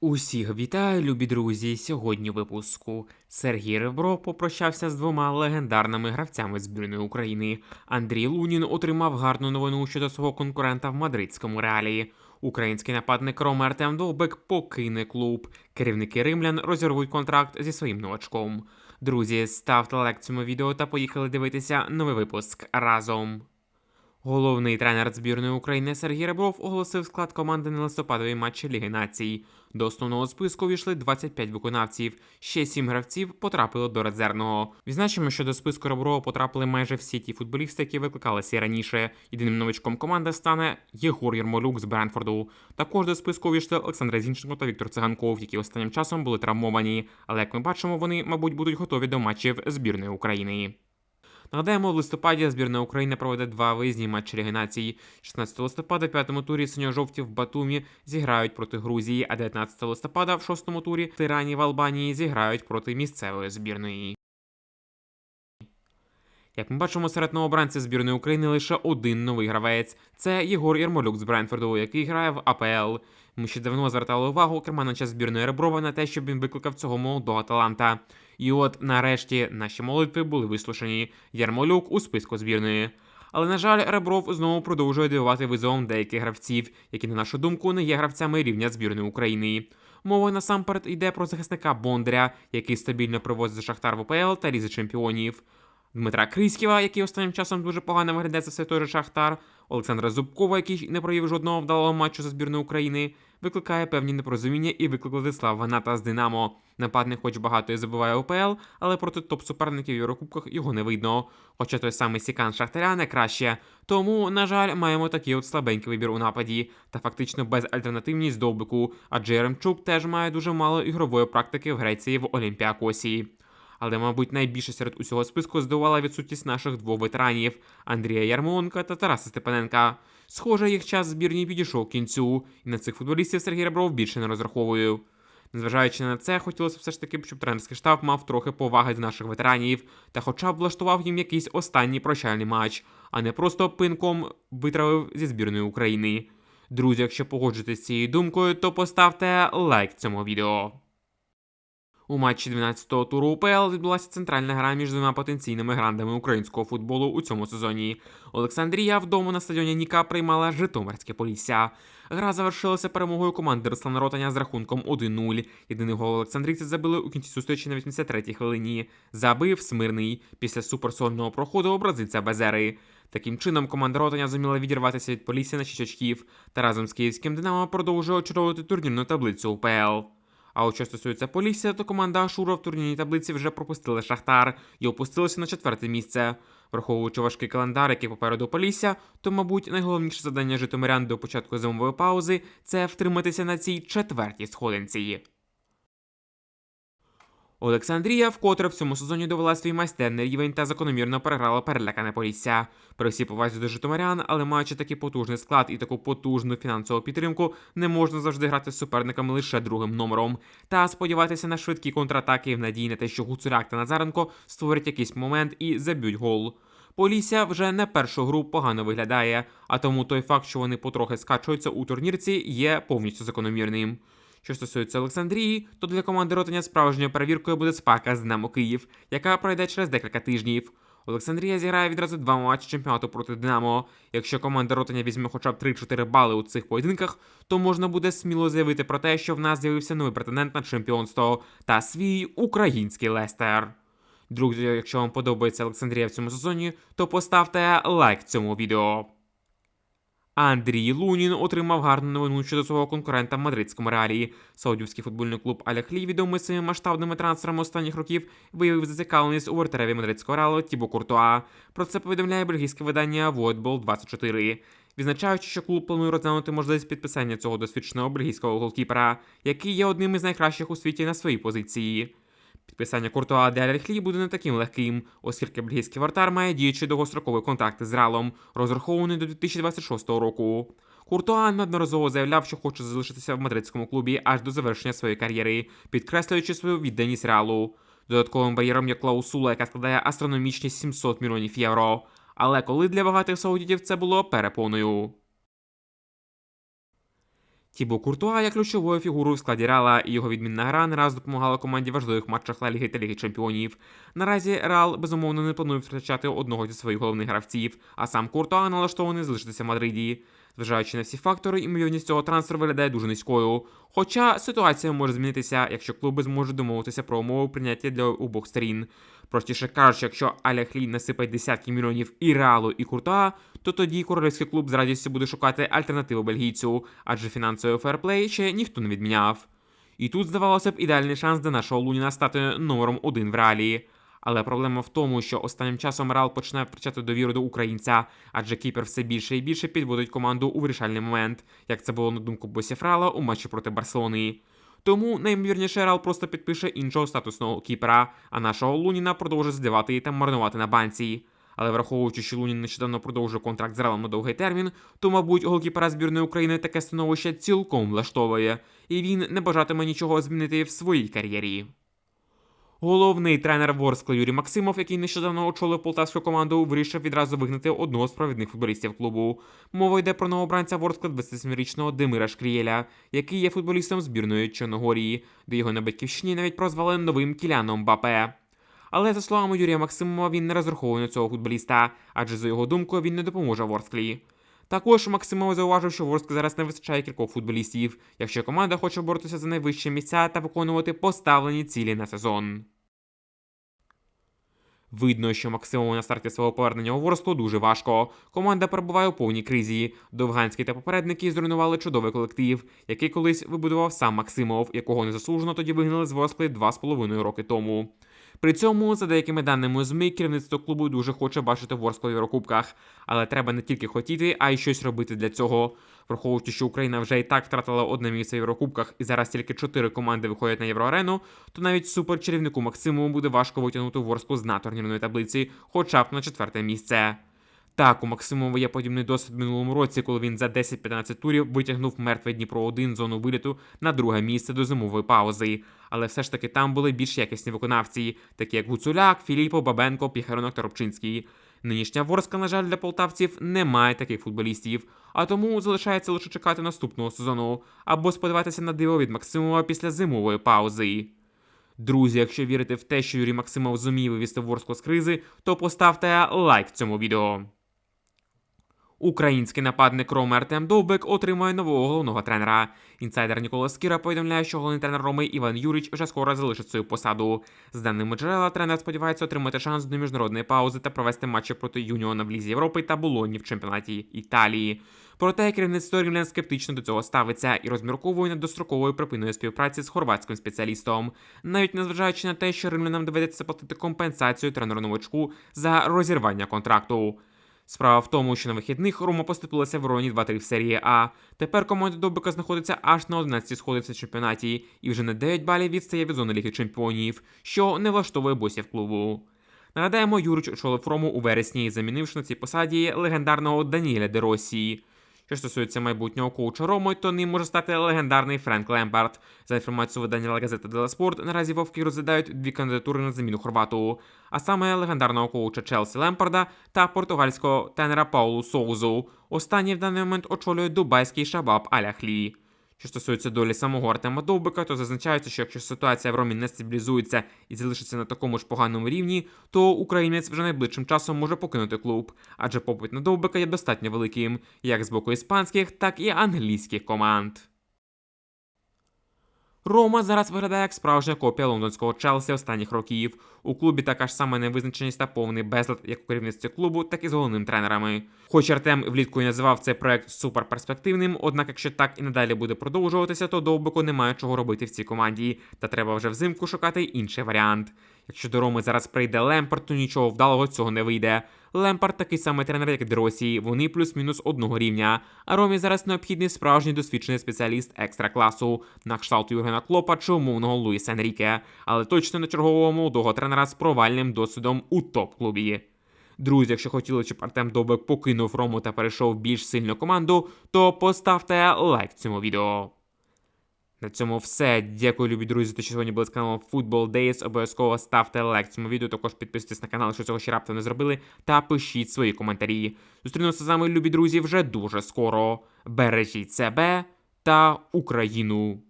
Усіх вітаю, любі друзі! Сьогодні у випуску Сергій Ребров попрощався з двома легендарними гравцями збірної України. Андрій Лунін отримав гарну новину щодо свого конкурента в мадридському Реалі. Український нападник Рома Артем Довбек покине клуб. Керівники римлян розірвуть контракт зі своїм новачком. Друзі, ставте лайк цьому відео та поїхали дивитися новий випуск разом. Головний тренер збірної України Сергій Ребров оголосив склад команди на листопадовій матчі Ліги Націй. До основного списку увійшли 25 виконавців, ще 7 гравців потрапили до резервного. Відзначимо, що до списку Реброва потрапили майже всі ті футболісти, які викликалися раніше. Єдиним новичком команди стане Єгор Ярмолюк з Брентфорду. Також до списку увійшли Олександр Зінченко та Віктор Циганков, які останнім часом були травмовані. Але, як ми бачимо, вони, мабуть, будуть готові до матчів збірної України. Нагадаємо, в листопаді збірна України проведе два виїзні матчі Ліги Націй. 16 листопада в п'ятому турі синьо-жовті в Батумі зіграють проти Грузії, а 19 листопада в шостому турі в Тирані в Албанії зіграють проти місцевої збірної. Як ми бачимо, серед новобранців збірної України лише один новий гравець – це Єгор Ярмолюк з Брентфорду, який грає в АПЛ. Ми ще давно звертали увагу керманича збірної Реброва на те, щоб він викликав цього молодого таланта. І от, нарешті, наші молитви були вислушані. Ярмолюк у списку збірної. Але, на жаль, Ребров знову продовжує дивувати визовом деяких гравців, які, на нашу думку, не є гравцями рівня збірної України. Мова насамперед йде про захисника Бондаря, який стабільно привозить Шахтар в УПЛ та Лізі чемпіонів. Дмитра Криськіва, який останнім часом дуже погано виглядає за той же Шахтар, Олександра Зубкова, який не провів жодного вдалого матчу за збірну України, викликає певні непорозуміння і виклик Владислава Ваната з Динамо. Нападник хоч багато і забиває УПЛ, але проти топ-суперників в Єврокубках його не видно. Хоча той самий Сікан Шахтаря не краще. Тому, на жаль, маємо такий от слабенький вибір у нападі та фактично безальтернативність Довбику, адже Яремчук теж має дуже мало ігрової практики в Греції в Олімпіакосі. Але, мабуть, найбільше серед усього списку здивувала відсутність наших двох ветеранів – Андрія Ярмоленка та Тараса Степаненка. Схоже, їх час в збірній підійшов к кінцю, і на цих футболістів Сергій Ребров більше не розраховує. Незважаючи на це, хотілося все ж таки, щоб тренерський штаб мав трохи поваги до наших ветеранів та хоча б влаштував їм якийсь останній прощальний матч, а не просто пинком витравив зі збірної України. Друзі, якщо погоджуєтесь з цією думкою, то поставте лайк цьому відео. У матчі 12-го туру УПЛ відбулася центральна гра між двома потенційними грандами українського футболу у цьому сезоні. Олександрія вдома на стадіоні Ніка приймала Житомирське Полісся. Гра завершилася перемогою команди Руслана Ротаня з рахунком 1-0. Єдиний гол олександрійці забили у кінці зустрічі на 83-й хвилині. Забив Смирний після суперсольного проходу у бразильця Безери. Таким чином, команда Ротаня зуміла відірватися від Полісся на 6 очків та разом з київським Динамо продовжує очолювати турнірну таблицю УПЛ. А от що стосується Полісся, то команда Ашура в турнірній таблиці вже пропустила Шахтар і опустилася на 4-те місце. Враховуючи важкий календар, який попереду Полісся, то, мабуть, найголовніше завдання житомирян до початку зимової паузи – це втриматися на цій 4-й сходинці. Олександрія вкотре в цьому сезоні довела свій майстерний рівень та закономірно переграла перелякане Полісся. При всій повазі до житомирян, але маючи такий потужний склад і таку потужну фінансову підтримку, не можна завжди грати з суперниками лише другим номером. Та сподіватися на швидкі контратаки в надії на те, що Гуцуляк та Назаренко створять якийсь момент і заб'ють гол. Полісся вже не першу гру погано виглядає, а тому той факт, що вони потрохи скачуються у турнірці, є повністю закономірним. Що стосується Олександрії, то для команди Ротаня справжньою перевіркою буде спарка з Динамо Київ, яка пройде через декілька тижнів. Олександрія зіграє відразу 2 матчі чемпіонату проти Динамо. Якщо команда Ротаня візьме хоча б 3-4 бали у цих поєдинках, то можна буде сміло заявити про те, що в нас з'явився новий претендент на чемпіонство та свій український Лестер. Друзі, якщо вам подобається Олександрія в цьому сезоні, то поставте лайк цьому відео. Андрій Лунін отримав гарну новину щодо свого конкурента в мадридському Реалі. Саудівський футбольний клуб Аль-Ахлі, відомий своїми масштабними трансферами останніх років, виявив зацікавленість у вратареві мадридського Реалу Тібо Куртуа. Про це повідомляє бельгійське видання Voetbal24. Відзначаючи, що клуб планує розглянути можливість підписання цього досвідченого бельгійського голкіпера, який є одним із найкращих у світі на своїй позиції. Підписання Куртуа для Аль-Ахлі буде не таким легким, оскільки бельгійський вратар має діючий довгостроковий контракт з Реалом, розрахований до 2026 року. Куртуа неодноразово заявляв, що хоче залишитися в мадридському клубі аж до завершення своєї кар'єри, підкреслюючи свою відданість Реалу. Додатковим бар'єром є клаусула, яка складає астрономічні 700 мільйонів євро. Але коли для багатих саудітів це було перепоною. Тібо Куртуа є ключовою фігурою в складі Реала, і його відмінна гра не раз допомагала команді в важливих матчах Ла Ліги та Ліги Чемпіонів. Наразі Реал, безумовно, не планує втрачати одного зі своїх головних гравців, а сам Куртуа налаштований залишитися в Мадриді. Зважаючи на всі фактори, ймовірність цього трансферу виглядає дуже низькою. Хоча ситуація може змінитися, якщо клуби зможуть домовитися про умови прийняття для обох сторін. Простіше кажучи, якщо Аль-Ахлі насипає десятки мільйонів і Реалу, і Куртуа, то тоді королівський клуб з радістю буде шукати альтернативу бельгійцю, адже фінансовий ферплей ще ніхто не відміняв. І тут, здавалося б, ідеальний шанс для нашого Луніна стати номером 1 в Реалі. Але проблема в тому, що останнім часом Реал починає втрачати довіру до українця, адже кіпер все більше і більше підводить команду у вирішальний момент, як це було на думку Босіфрала у матчі проти Барселони. Тому найімовірніше Реал просто підпише іншого статусного кіпера, а нашого Луніна продовжить здивати та марнувати на банці. Але враховуючи, що Лунін нещодавно продовжив контракт з Реалом на довгий термін, то, мабуть, голкіпера збірної України таке становище цілком влаштовує, і він не бажатиме нічого змінити в своїй кар'єрі. Головний тренер Ворскла Юрій Максимов, який нещодавно очолив полтавську команду, вирішив відразу вигнати одного з провідних футболістів клубу. Мова йде про новобранця Ворскла 27-річного Демира Шкрієля, який є футболістом збірної Чорногорії, де його на батьківщині навіть прозвали новим Кіляном Мбаппе. Але, за словами Юрія Максимова, він не розраховує на цього футболіста, адже, за його думкою, він не допоможе Ворсклі. Також Максимов зауважив, що Ворсклі зараз не вистачає кількох футболістів, якщо команда хоче боротися за найвищі місця та виконувати поставлені цілі на сезон. Видно, що Максимову на старті свого повернення у Ворсклу дуже важко. Команда перебуває у повній кризі. Довганський та попередники зруйнували чудовий колектив, який колись вибудував сам Максимов, якого незаслужено тоді вигнали з Ворскли 2,5 роки тому. При цьому, за деякими даними ЗМІ, керівництво клубу дуже хоче бачити Ворсклу в Єврокубках. Але треба не тільки хотіти, а й щось робити для цього. Враховуючи, що Україна вже і так втратила одне місце в Єврокубках і зараз тільки 4 команди виходять на Євроарену, то навіть суперчарівнику Максимову буде важко витягнути Ворсклу з дна турнірної таблиці, хоча б на 4-те місце. Так, у Максимова є подібний досвід в минулому році, коли він за 10-15 турів витягнув мертве Дніпро-1 зону виліту на друге місце до зимової паузи. Але все ж таки там були більш якісні виконавці, такі як Гуцуляк, Філіппо, Бабенко, Піхаронок та Робчинський. Нинішня Ворскла, на жаль, для полтавців не має таких футболістів, а тому залишається лише чекати наступного сезону або сподіватися на диво від Максимова після зимової паузи. Друзі, якщо вірите в те, що Юрій Максимов зумів вивести Ворсклу з кризи, то поставте лайк цьому відео. Український нападник Роми Артем Довбик отримує нового головного тренера. Інсайдер Нікола Скіра повідомляє, що головний тренер Роми Іван Юрич вже скоро залишить свою посаду. З даними джерела, тренер сподівається отримати шанс до міжнародної паузи та провести матчі проти Юніона в Лізі Європи та Болоні в чемпіонаті Італії. Проте керівництво рівнян скептично до цього ставиться і розмірковує над достроковою припиною співпраці з хорватським спеціалістом, навіть незважаючи на те, що римлянам доведеться платити компенсацію тренеру-новачку за розірвання контракту. Справа в тому, що на вихідних Рома поступилася в Роні 2-3 в серії А. Тепер команда Довбика знаходиться аж на 11-й сходинці в чемпіонаті і вже на 9 балів відстає від зони Ліги Чемпіонів, що не влаштовує босів клубу. Нагадаємо, Юрич очолив Рому у вересні, замінивши на цій посаді легендарного Даніеля Де Россі. Що стосується майбутнього коуча Роми, то ним може стати легендарний Френк Лемпард. За інформацією видання Ла Газета делла Спорт, наразі вовки розглядають 2 кандидатури на заміну хорвату, а саме легендарного коуча Челсі Лемпарда та португальського тренера Паулу Соузу. Останній в даний момент очолює дубайський Шабаб Аль-Ахлі. Що стосується долі самого Артема Довбика, то зазначається, що якщо ситуація в Ромі не стабілізується і залишиться на такому ж поганому рівні, то українець вже найближчим часом може покинути клуб, адже попит на Довбика є достатньо великим, як з боку іспанських, так і англійських команд. Рома зараз виглядає як справжня копія лондонського Челсі останніх років. У клубі така ж сама невизначеність та повний безлад як у керівництві клубу, так і з головними тренерами. Хоч Артем влітку і називав цей проект суперперспективним, однак якщо так і надалі буде продовжуватися, то Довбику немає чого робити в цій команді, та треба вже взимку шукати інший варіант. Якщо до Роми зараз прийде Лемпард, то нічого вдалого цього не вийде. Лемпард такий самий тренер, як Де Россі, вони плюс-мінус одного рівня. А Ромі зараз необхідний справжній досвідчений спеціаліст екстра-класу, на кшталт Юргена Клопа чи умовного Луїса Енріке, але точно не чергового молодого тренера з провальним досвідом у топ-клубі. Друзі, якщо хотіли, щоб Артем Довбик покинув Рому та перейшов в більш сильну команду, то поставте лайк цьому відео. На цьому все. Дякую, любі друзі, що сьогодні були з каналом Football Days. Обов'язково ставте лайк цьому відео, також підписуйтесь на канал, якщо цього ще раптом не зробили, та пишіть свої коментарі. Зустрінемося з вами, любі друзі, вже дуже скоро. Бережіть себе та Україну.